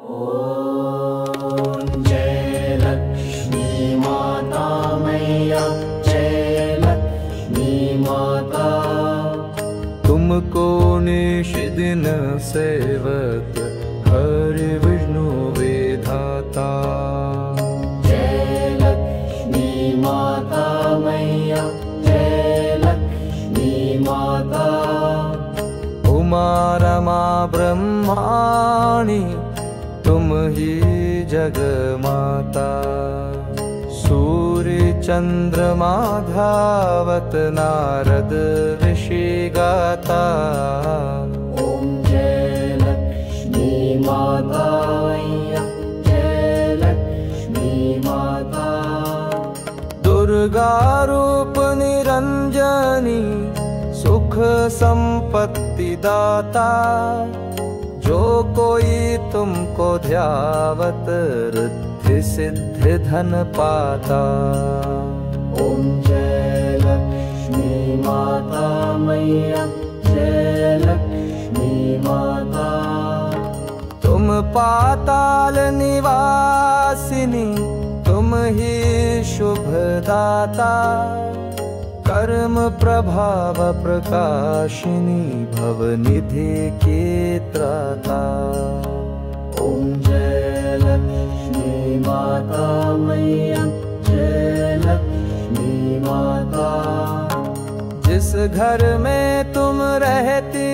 ओम जय लक्ष्मी माता मैया, जय लक्ष्मी माता। तुमको निश दिन सेवत हरि विष्णु विधाता। जय लक्ष्मी माता मैया, जय लक्ष्मी माता। उमा रमा ब्रह्माणी तुम ही जग माता। सूर्य चंद्रमा धावत नारद ऋषि गाता। ओम जय लक्ष्मी माता मैया, जय लक्ष्मी माता। दुर्गा रूप निरंजनी सुख संपत्ति दाता। जो कोई तुमको ध्यावत रिद्धि सिद्धि धन पाता। ओम जय लक्ष्मी माता मैया, जय लक्ष्मी माता। तुम पाताल निवासिनी तुम ही शुभ दाता। कर्म प्रभाव प्रकाशिनी भवनिधि की त्राता। ओम जय लक्ष्मी माता मैया, जय लक्ष्मी माता। जिस घर में तुम रहती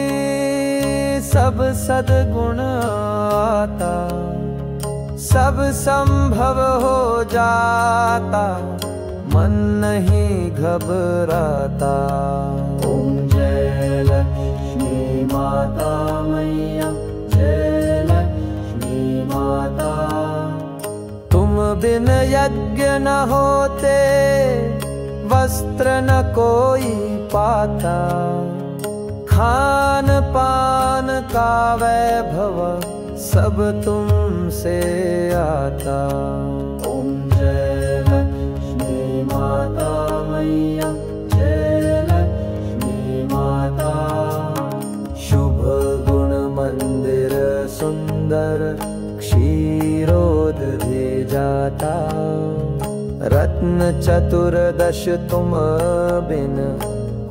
सब सद्गुण आता। सब संभव हो जाता मन नहीं घबराता। ओम जय लक्ष्मी माता मैया, जय लक्ष्मी माता। तुम बिन यज्ञ न होते वस्त्र न कोई पाता। खान पान का वैभव सब तुमसे आता। ओम जय लक्ष्मी माता मैया, जय लक्ष्मी माता। शुभ गुण मंदिर सुंदर क्षीरोदधि जाता। रत्न चतुर्दश तुम बिन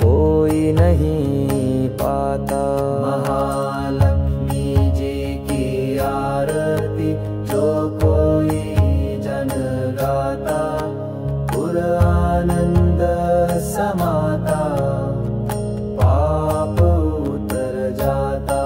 कोई नहीं पाता। महालक्ष्मी जी की आरती जो कोई जन गाता। पुर आनंद समाता, पाप उतर जाता।